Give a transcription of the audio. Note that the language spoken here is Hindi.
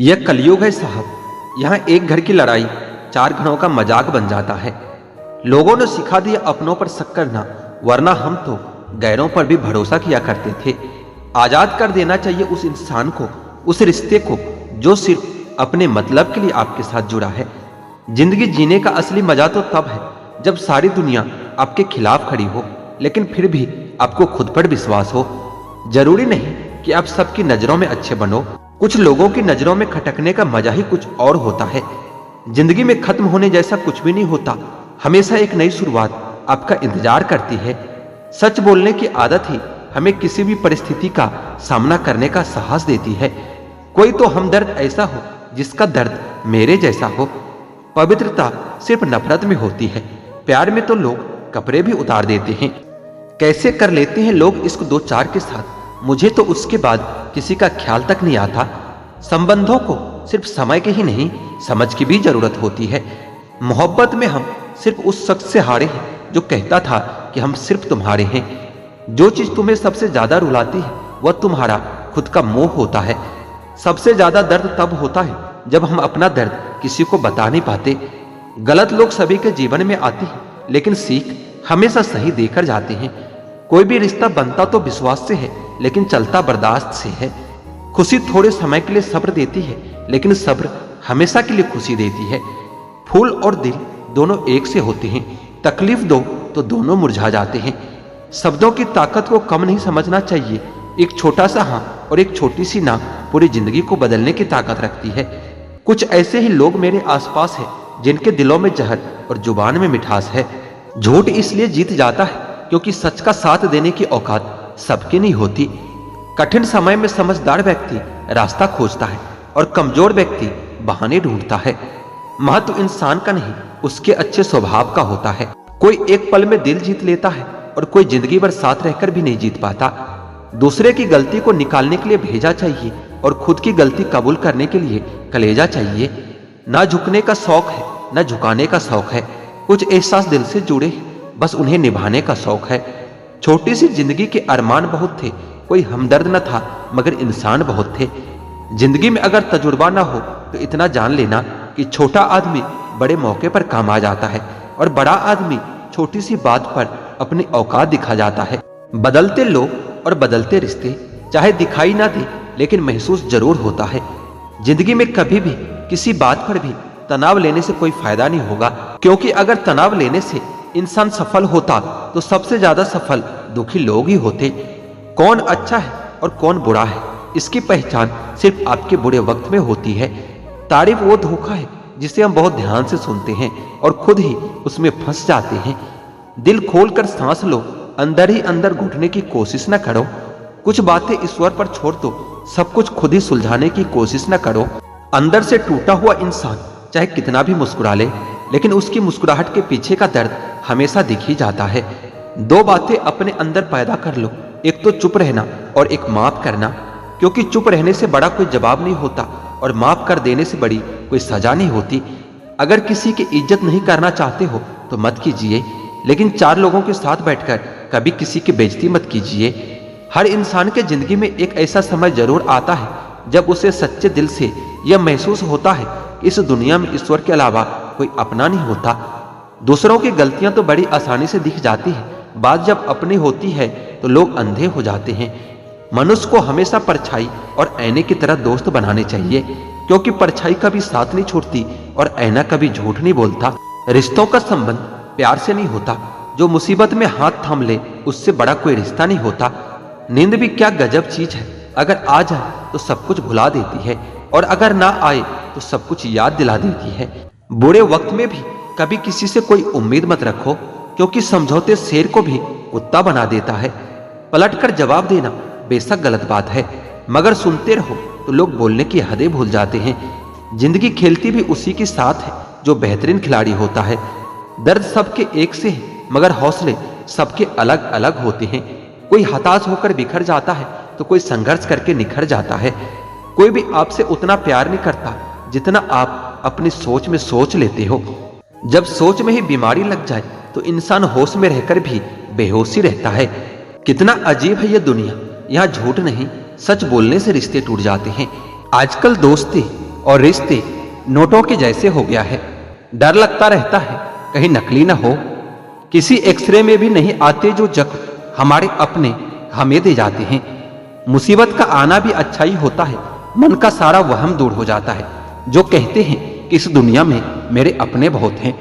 यह कलयुग है साहब। यहाँ एक घर की लड़ाई 4 घरों का मजाक बन जाता है। लोगों ने सिखा दिया अपनों पर शक करना, वरना हम तो गैरों पर भी भरोसा किया करते थे। आजाद कर देना चाहिए उस इंसान को, उस रिश्ते को जो सिर्फ अपने मतलब के लिए आपके साथ जुड़ा है। जिंदगी जीने का असली मजा तो तब है जब सारी दुनिया आपके खिलाफ खड़ी हो, लेकिन फिर भी आपको खुद पर विश्वास हो। जरूरी नहीं कि आप सबकी नजरों में अच्छे बनो, कुछ लोगों की नजरों में खटकने का मजा ही कुछ और होता है। जिंदगी में खत्म होने जैसा कुछ भी नहीं होता, हमेशा एक नई शुरुआत आपका इंतजार करती है। सच बोलने की आदत ही हमें किसी भी परिस्थिति का सामना करने का साहस देती है। कोई तो हमदर्द ऐसा हो जिसका दर्द मेरे जैसा हो। पवित्रता सिर्फ नफरत में होती है, प्यार में तो लोग कपड़े भी उतार देते हैं। कैसे कर लेते हैं लोग इश्क 2-4 के साथ, मुझे तो उसके बाद किसी का ख्याल तक नहीं आता। संबंधों को सिर्फ समय की ही नहीं, समझ की भी जरूरत होती है। मोहब्बत में हम सिर्फ उस शख्स से हारे हैं जो कहता था कि हम सिर्फ तुम्हारे हैं। जो चीज तुम्हें सबसे ज्यादा रुलाती है वह तुम्हारा खुद का मोह होता है। सबसे ज्यादा दर्द तब होता है जब हम अपना दर्द किसी को बता नहीं पाते। गलत लोग सभी के जीवन में आते हैं, लेकिन सीख हमेशा सही देकर जाते हैं। कोई भी रिश्ता बनता तो विश्वास से है, लेकिन चलता बर्दाश्त से है। खुशी थोड़े समय के लिए सब्र देती है, लेकिन सब्र हमेशा के लिए खुशी देती है। फूल और दिल दोनों एक से होते हैं, तकलीफ दो तो दोनों मुरझा जाते हैं। शब्दों की ताकत को कम नहीं समझना चाहिए। एक छोटा सा हाँ और एक छोटी सी ना पूरी जिंदगी को बदलने की ताकत रखती है। कुछ ऐसे ही लोग मेरे आसपास हैं जिनके दिलों में जहर और जुबान में मिठास है। झूठ इसलिए जीत जाता है क्योंकि सच का साथ देने की औकात सबकी नहीं होती। कठिन समय में समझदार व्यक्ति रास्ता खोजता है और कमजोर व्यक्ति बहाने ढूंढता है। महत्व इंसान का नहीं, उसके अच्छे स्वभाव का होता है। कोई एक पल में दिल जीत लेता है और कोई जिंदगी भर साथ रहकर भी नहीं जीत पाता। दूसरे की गलती को निकालने के लिए भेजा चाहिए और खुद की गलती कबूल करने के लिए कलेजा चाहिए। ना झुकने का शौक है, ना झुकाने का शौक है। कुछ एहसास दिल से जुड़े हैं, बस उन्हें निभाने का शौक है। छोटी सी जिंदगी के अरमान बहुत थे, कोई हमदर्द न था मगर इंसान बहुत थे। जिंदगी में अगर तजुर्बा ना हो तो इतना जान लेना कि छोटा आदमी बड़े मौके पर काम आ जाता है और बड़ा आदमी छोटी सी बात पर अपनी औकात दिखा जाता है। बदलते लोग और बदलते रिश्ते चाहे दिखाई ना दे, लेकिन महसूस जरूर होता है। जिंदगी में कभी भी किसी बात पर भी तनाव लेने से कोई फायदा नहीं होगा, क्योंकि अगर तनाव लेने से इंसान सफल होता तो सबसे ज्यादा सफल दुखी लोग ही होते। कौन अच्छा है और कौन बुरा है, इसकी पहचान सिर्फ आपके बुरे वक्त में होती है। तारीफ वो धोखा है जिसे हम बहुत ध्यान से सुनते हैं और खुद ही उसमें फंस जाते हैं। दिल खोलकर सांस लो, अंदर ही अंदर घुटने की कोशिश न करो। कुछ बातें ईश्वर पर छोड़ दो, सब कुछ खुद ही सुलझाने की कोशिश न करो। अंदर से टूटा हुआ इंसान चाहे कितना भी मुस्कुरा ले, लेकिन उसकी मुस्कुराहट के पीछे का दर्द हमेशा दिख ही जाता है। 2 बातें अपने अंदर पैदा कर लो, एक तो चुप रहना और एक माफ करना, क्योंकि चुप रहने से बड़ा कोई जवाब नहीं होता और माफ कर देने से बड़ी कोई सजा नहीं होती। अगर किसी की इज्जत नहीं करना चाहते हो तो मत कीजिए, लेकिन 4 लोगों के साथ बैठकर कभी किसी की बेइज्जती मत कीजिए। हर इंसान के जिंदगी में एक ऐसा समय जरूर आता है जब उसे सच्चे दिल से यह महसूस होता है कि इस दुनिया में ईश्वर के अलावा कोई अपना नहीं होता। दूसरों की गलतियां तो बड़ी आसानी से दिख जाती है, बात जब अपनी होती है तो लोग अंधे हो जाते हैं। मनुष्य को हमेशा परछाई और ऐने की तरह दोस्त बनाने चाहिए, क्योंकि परछाई कभी साथ नहीं छोड़ती और ऐना कभी झूठ नहीं बोलता। रिश्तों का संबंध प्यार से नहीं होता, जो मुसीबत में हाथ थाम ले उससे बड़ा कोई रिश्ता नहीं होता। नींद भी क्या गजब चीज है, अगर आ जाए तो सब कुछ भुला देती है और अगर ना आए तो सब कुछ याद दिला देती है। बुरे वक्त में भी कभी किसी से कोई उम्मीद मत रखो, क्योंकि समझौते शेर को भी कुत्ता बना देता है। पलटकर जवाब देना बेशक गलत बात है, मगर सुनते रहो तो लोग बोलने की हदें भूल जाते हैं। जिंदगी खेलती भी उसी के साथ है जो बेहतरीन खिलाड़ी होता है। दर्द सबके एक से है, मगर हौसले सबके अलग अलग होते हैं। कोई हताश होकर बिखर जाता है तो कोई संघर्ष करके निखर जाता है। कोई भी आपसे उतना प्यार नहीं करता जितना आप अपनी सोच में सोच लेते हो। जब सोच में ही बीमारी लग जाए तो इंसान होश में रहकर भी बेहोशी रहता है। कितना अजीब है यह दुनिया, यहाँ झूठ नहीं सच बोलने से रिश्ते टूट जाते हैं। आजकल दोस्ती और रिश्ते नोटों के जैसे हो गया है। डर लगता रहता है कहीं नकली ना हो। किसी एक्सरे में भी नहीं आते जो जख्म हमारे अपने हमें दे जाते हैं। मुसीबत का आना भी अच्छा ही होता है, मन का सारा वहम दूर हो जाता है। जो कहते हैं कि इस दुनिया में मेरे अपने बहुत हैं,